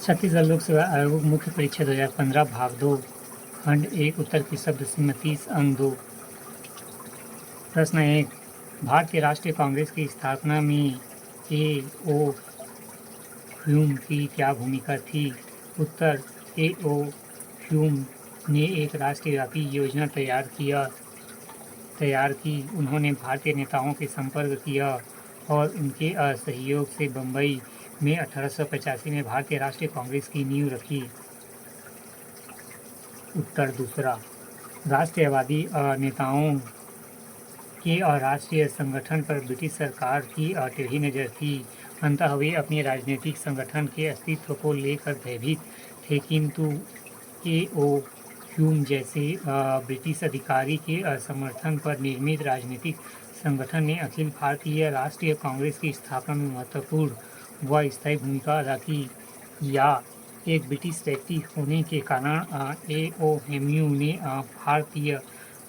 छत्तीसगढ़ लोक सेवा आयोग मुख्य परीक्षा 2015 भाग 2 खंड 1 उत्तर की शब्द सीमा 30 अंक 2। प्रश्न 1। भारतीय राष्ट्रीय कांग्रेस की स्थापना में ए.ओ. ह्यूम की क्या भूमिका थी? उत्तर। ए.ओ. ह्यूम ने एक राष्ट्रव्यापी योजना तैयार की। उन्होंने भारतीय नेताओं के संपर्क किया और उनके सहयोग से बम्बई में 1885 में भारतीय राष्ट्रीय कांग्रेस की नींव रखी। उत्तर दूसरा। राष्ट्रवादी नेताओं के राष्ट्रीय संगठन पर ब्रिटिश सरकार की टेढ़ी नज़र थी। अंततः वे अपने राजनीतिक संगठन के अस्तित्व को लेकर भयभीत थे, किंतु ए.ओ. ह्यूम जैसे ब्रिटिश अधिकारी के समर्थन पर निर्मित राजनीतिक संगठन ने अखिल भारतीय राष्ट्रीय कांग्रेस की स्थापना में महत्वपूर्ण व स्थायी भूमिका अदा की। या एक ब्रिटिश व्यक्ति होने के कारण ए.ओ. ह्यूम ने भारतीय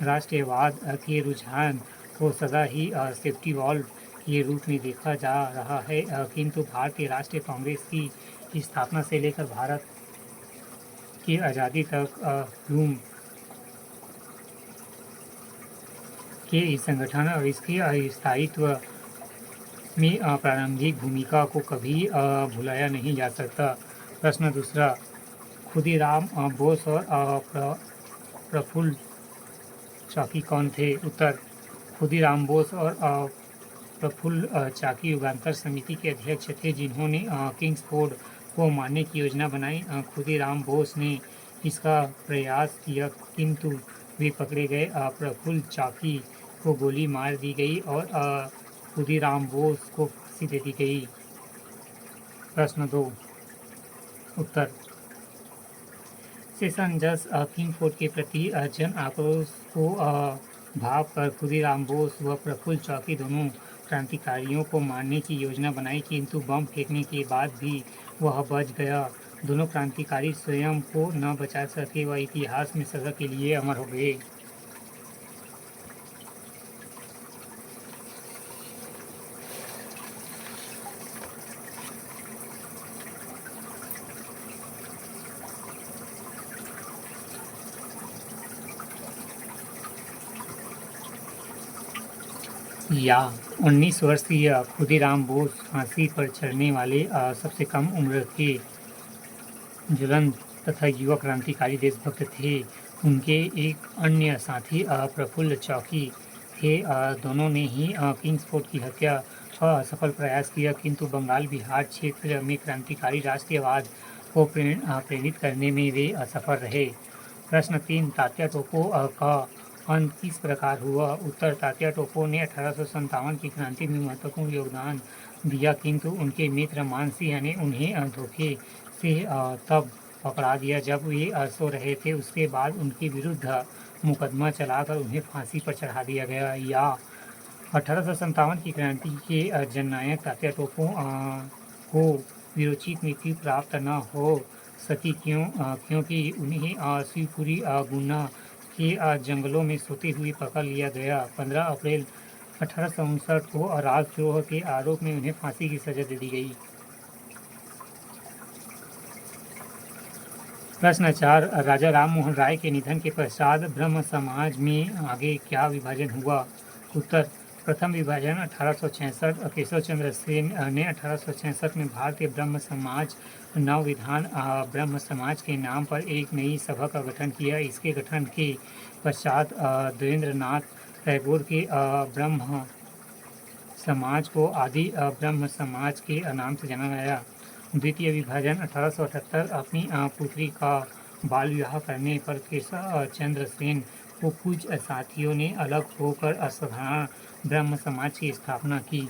राष्ट्रवाद के रुझान को सदा ही सेफ्टी वॉल्व के रूप में देखा जा रहा है, किंतु भारतीय राष्ट्रीय कांग्रेस की स्थापना से लेकर भारत की आज़ादी तक ह्यूम के इस संगठन और इसके स्थायित्व में प्रारंभिक भूमिका को कभी भुलाया नहीं जा सकता। प्रश्न दूसरा। खुदीराम बोस और प्रफुल्ल चाकी कौन थे? उत्तर। खुदीराम बोस और प्रफुल्ल चाकी युगांतर समिति के अध्यक्ष थे, जिन्होंने किंग्सफोर्ड को मारने की योजना बनाई। खुदीराम बोस ने इसका प्रयास किया, किंतु वे पकड़े गए। प्रफुल्ल चाकी को गोली मार दी गई और खुदीराम बोस को फांसी दे दी गई। प्रश्न 2। उत्तर। सेशन जज किंग्सफोर्ड के प्रति जन आक्रोश को भाप कर खुदीराम बोस व प्रफुल्ल चाकी दोनों क्रांतिकारियों को मारने की योजना बनाई, किंतु बम फेंकने के बाद भी वह बच गया। दोनों क्रांतिकारी स्वयं को न बचा सके व इतिहास में सदा के लिए अमर हो गए। या 19 वर्षीय खुदीराम बोस फांसी पर चढ़ने वाले सबसे कम उम्र के ज्वलंत तथा युवा क्रांतिकारी देशभक्त थे। उनके एक अन्य साथी प्रफुल्ल चाकी थे। दोनों ने ही किंग्सफोर्ड की हत्या का असफल प्रयास किया, किंतु बंगाल बिहार क्षेत्र में क्रांतिकारी राष्ट्रवाद को प्रेरित करने में वे असफल रहे। प्रश्न 3। तात्या टोपे का अंत किस प्रकार हुआ? उत्तर। तात्या टोपे ने 1857 की क्रांति में महत्वपूर्ण योगदान दिया, किंतु उनके मित्र मानसिंह ने उन्हें धोखे से तब पकड़ा दिया जब वे सो रहे थे। उसके बाद उनके विरुद्ध मुकदमा चलाकर उन्हें फांसी पर चढ़ा दिया गया। या 1857 की क्रांति के जननायक तात्या टोपे को वीरोचित मृत्यु प्राप्त न हो सकी, क्योंकि उन्हें शिवपुरी गुना के जंगलों में सोते हुए पकड़ लिया गया। 15 अप्रैल 1859 को राजद्रोह के आरोप में उन्हें फांसी की सजा दे दी गई। प्रश्न 4। राजा राम मोहन राय के निधन के पश्चात ब्रह्म समाज में आगे क्या विभाजन हुआ? उत्तर। प्रथम विभाजन 1866। केशव चंद्र सेन ने 1866 में भारतीय ब्रह्म समाज नव विधान ब्रह्म समाज के नाम पर एक नई सभा का गठन किया। इसके गठन के पश्चात देवेंद्रनाथ टैगोर के ब्रह्म समाज को आदि ब्रह्म समाज के नाम से जाना गया। द्वितीय विभाजन 1878। अपनी पुत्री का बाल विवाह करने पर केशव चंद्र सेन को कुछ साथियों ने अलग होकर असाधारण ब्रह्म समाज की स्थापना की।